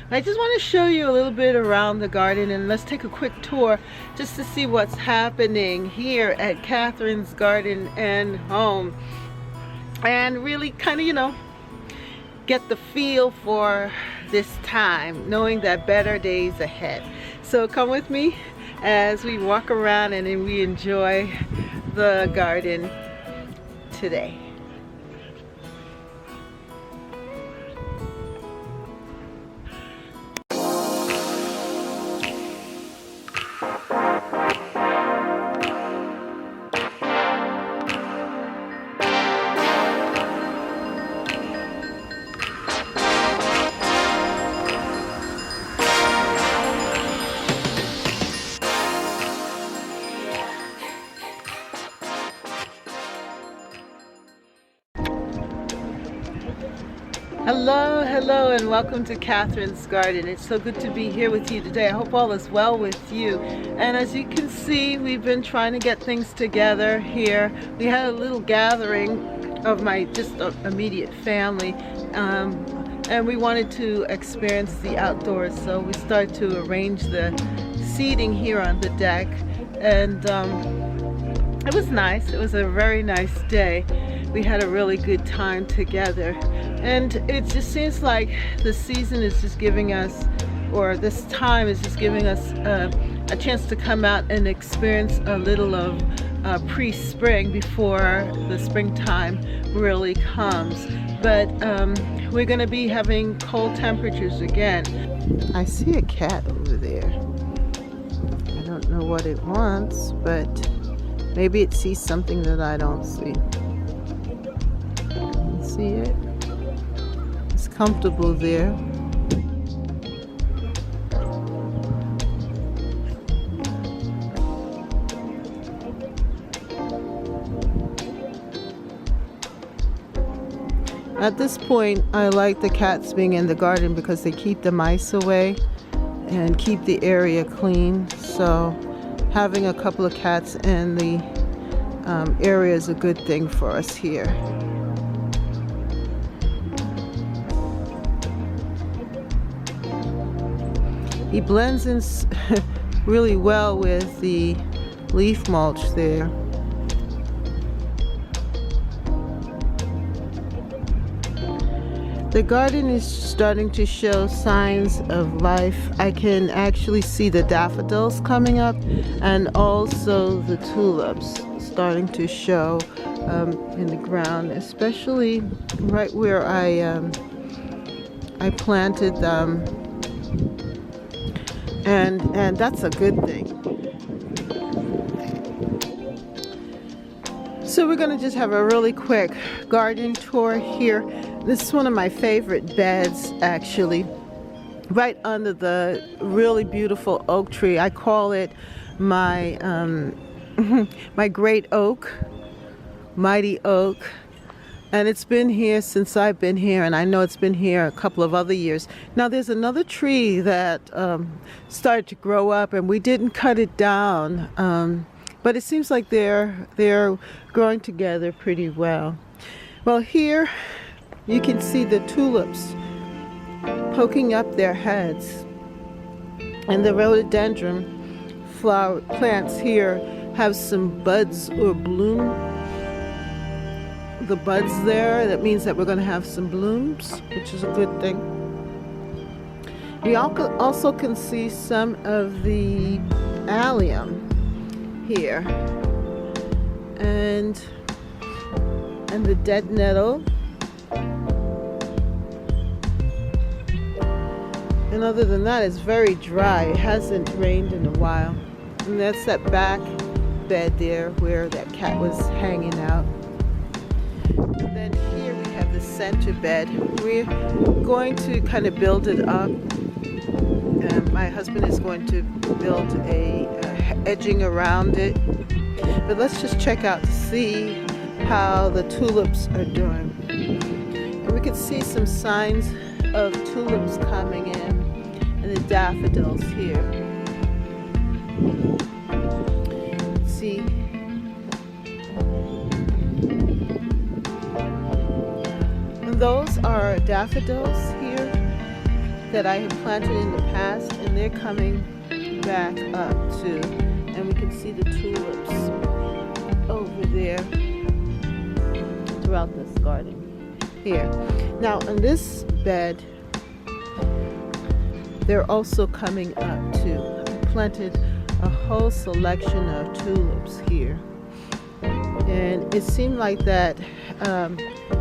I just want to show you a little bit around the garden, and let's take a quick tour just to see what's happening here at Catherine's Garden and Home, and really kind of, get the feel for this time, knowing that better days ahead. So come with me as we walk around and we enjoy the garden today. Hello, and welcome to Catherine's Garden. It's so good to be here with you today. I hope all is well with you. And as you can see, we've been trying to get things together here. We had a little gathering of my just immediate family, and we wanted to experience the outdoors. So we started to arrange the seating here on the deck, and it was nice. It was a very nice day. We had a really good time together, and it just seems like the season is just giving us, or this time is just giving us a chance to come out and experience a little of pre-spring before the springtime really comes. But we're going to be having cold temperatures again. I see a cat over there. I don't know what it wants, but maybe it sees something that I don't see. See it? It's comfortable there. At this point, I like the cats being in the garden because they keep the mice away and keep the area clean. So having a couple of cats in the area is a good thing for us here. He blends in really well with the leaf mulch there. The garden is starting to show signs of life. I can actually see the daffodils coming up, and also the tulips starting to show in the ground, especially right where I planted them. And that's a good thing. So we're gonna just have a really quick garden tour here. This is one of my favorite beds, actually, right under the really beautiful oak tree. I call it my my great oak, mighty oak. And it's been here since I've been here, and I know it's been here a couple of other years. Now there's another tree that started to grow up, and we didn't cut it down, but it seems like they're growing together pretty well. Well, here you can see the tulips poking up their heads, and the rhododendron flower plants here have some buds or bloom. The buds there, that means that we're going to have some blooms, which is a good thing. We also can see some of the allium here, and the dead nettle, and other than that, it's very dry. It hasn't rained in a while. And that's that back bed there where that cat was hanging out. And then here we have the center bed. We're going to kind of build it up. My husband is going to build a edging around it. But let's just check out to see how the tulips are doing. And we can see some signs of tulips coming in, and the daffodils here. See, and those are daffodils here that I had planted in the past, and they're coming back up too. And we can see the tulips over there throughout this garden here. Now in this bed, they're also coming up too. I planted a whole selection of tulips here, and it seemed like that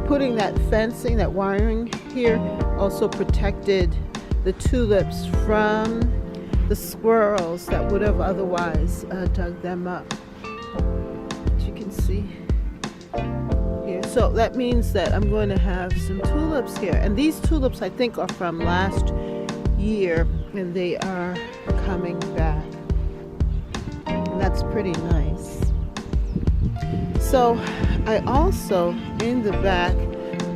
putting that fencing, that wiring here, also protected the tulips from the squirrels that would have otherwise dug them up. As you can see here. So that means that I'm going to have some tulips here. And these tulips I think are from last year, and they are coming back. And that's pretty nice. So I also, in the back,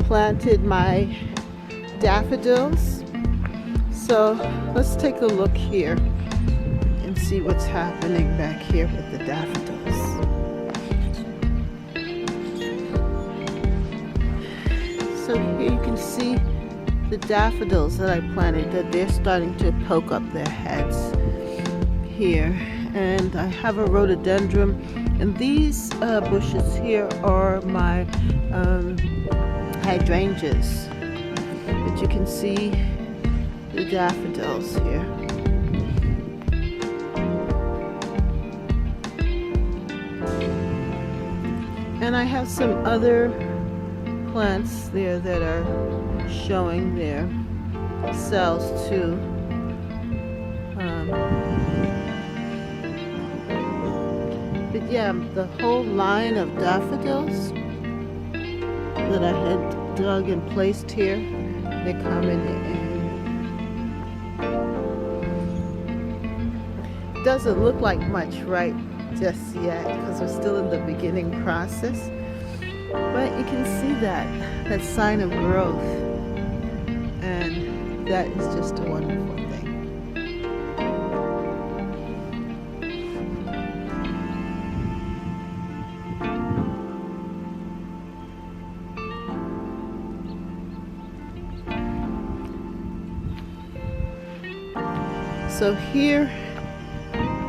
planted my daffodils. So let's take a look here and see what's happening back here with the daffodils. So here you can see the daffodils that I planted, that they're starting to poke up their heads here. And I have a rhododendron, and these bushes here are my hydrangeas. But you can see the daffodils here. And I have some other plants there that are showing their cells too. But yeah, the whole line of daffodils that I had dug and placed here, they're coming in. Doesn't look like much right just yet because we're still in the beginning process, but you can see that sign of growth, and that is just a wonderful thing. So here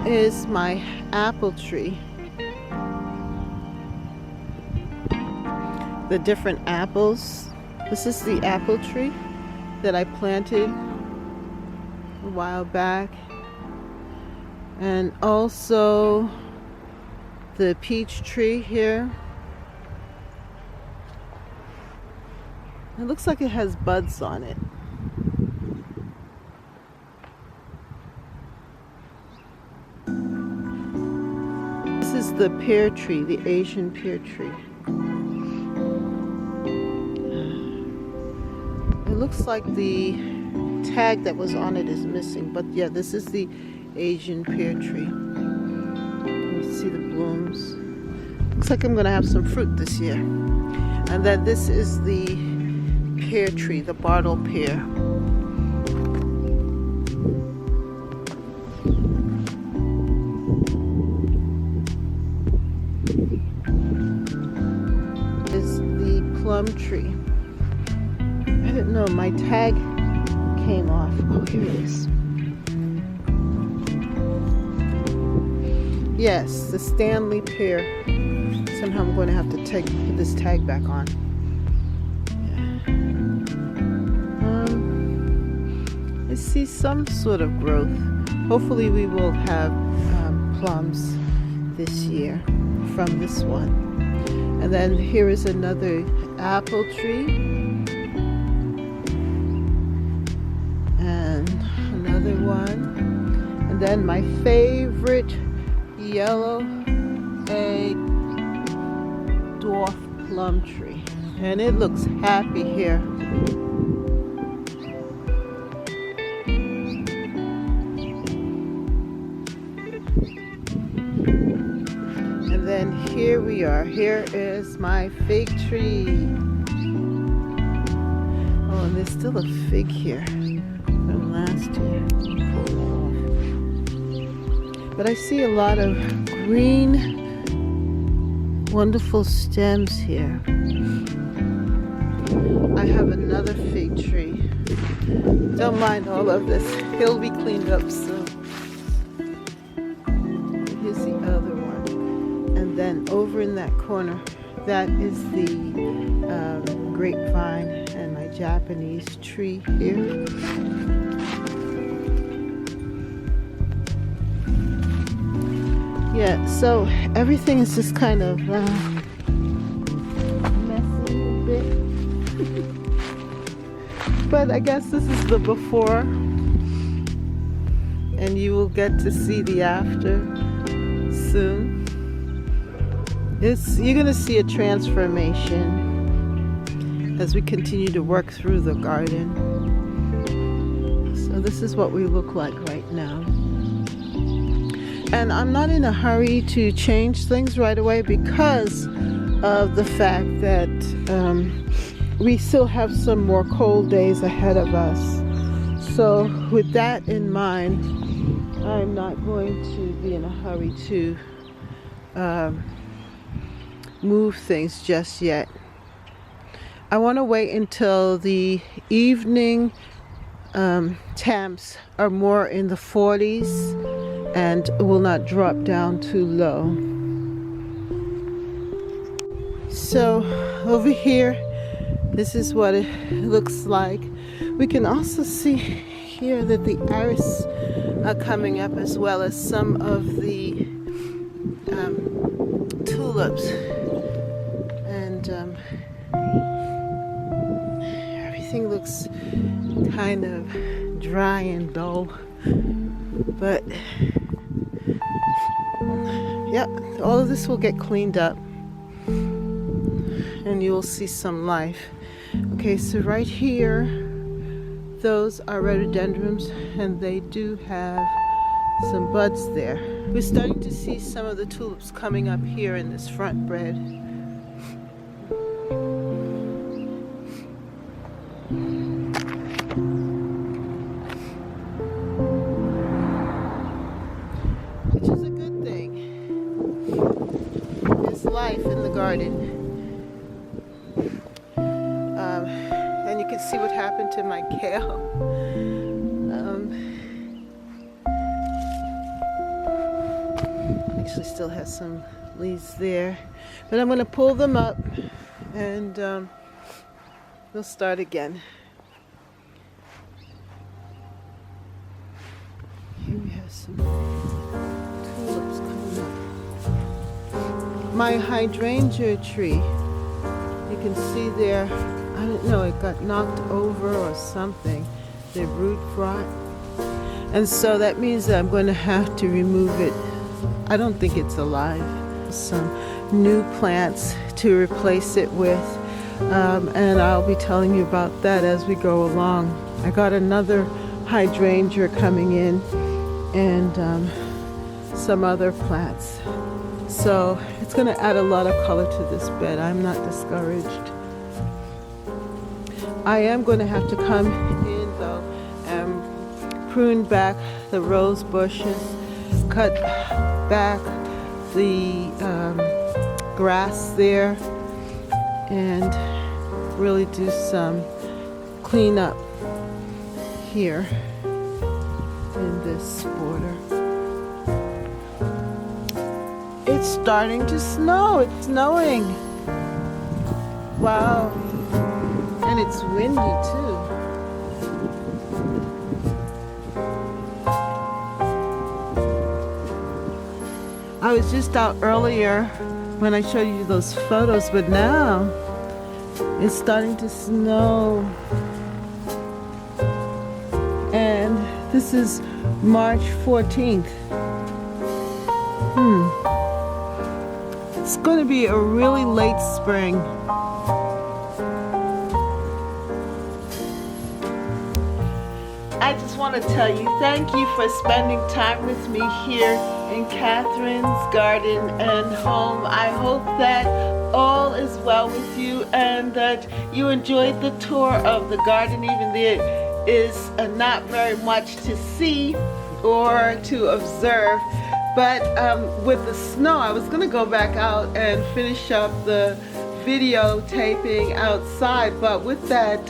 is my apple tree. The different apples. This is the apple tree that I planted a while back. And also the peach tree here. It looks like it has buds on it. This is the pear tree, the Asian pear tree. It looks like the tag that was on it is missing, but yeah, this is the Asian pear tree. You can see the blooms. Looks like I'm gonna have some fruit this year. And then this is the pear tree, the Bartle pear. Is the plum tree. I didn't know my tag came off. Oh, here it is. Yes, the Stanley pear. Somehow I'm going to have to put this tag back on. I see some sort of growth. Hopefully we will have plums this year from this one. And then here is another apple tree. And another one. And then my favorite yellow egg dwarf plum tree. And it looks happy here. And then here we are. Here is my fig tree. Oh, and there's still a fig here from last year. Pull it off. But I see a lot of green, wonderful stems here. I have another fig tree. Don't mind all of this. He'll be cleaned up soon. Here's the other one. And then over in that corner, that is the grapevine and my Japanese tree here. Yeah, so everything is just kind of messy a bit. But I guess this is the before, and you will get to see the after soon. You're going to see a transformation as we continue to work through the garden. So this is what we look like right now. And I'm not in a hurry to change things right away because of the fact that we still have some more cold days ahead of us. So with that in mind, I'm not going to be in a hurry to move things just yet. I want to wait until the evening temps are more in the 40s and will not drop down too low. So over here, this is what it looks like. We can also see here that the iris are coming up, as well as some of the tulips, and everything looks kind of dry and dull, but yeah, all of this will get cleaned up and you'll see some life. Okay, so right here, those are rhododendrons, and they do have some buds there. We're starting to see some of the tulips coming up here in this front bed. Which is a good thing. There's life in the garden. And you can see what happened to my kale. Actually still has some leaves there, but I'm going to pull them up and we'll start again. Here we have some tulips coming up. My hydrangea tree, you can see there, I don't know, it got knocked over or something. The root rot, and so that means that I'm going to have to remove it. I don't think it's alive. Some new plants to replace it with, and I'll be telling you about that as we go along. I got another hydrangea coming in, and some other plants. So it's going to add a lot of color to this bed. I'm not discouraged. I am going to have to come in though and prune back the rose bushes, cut back the grass there, and really do some cleanup here in this border. It's starting to snow. It's snowing. Wow. And it's windy too. I was just out earlier when I showed you those photos, but now it's starting to snow. And this is March 14th. It's going to be a really late spring. I just want to tell you, thank you for spending time with me here in Catherine's garden and home. I hope that all is well with you and that you enjoyed the tour of the garden, even though it is not very much to see or to observe. But with the snow, I was going to go back out and finish up the videotaping outside, but with that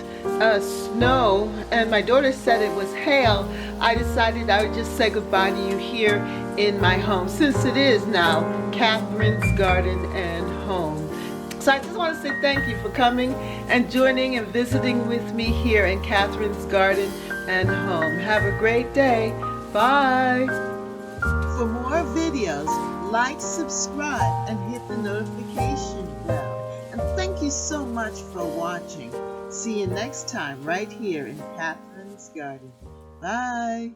snow and my daughter said it was hail, I decided I would just say goodbye to you here in my home, since it is now Catherine's Garden and Home. So I just want to say thank you for coming and joining and visiting with me here in Catherine's Garden and Home. Have a great day. Bye. For more videos, like, subscribe, and hit the notification bell. And thank you so much for watching. See you next time right here in Catherine's Garden. Bye.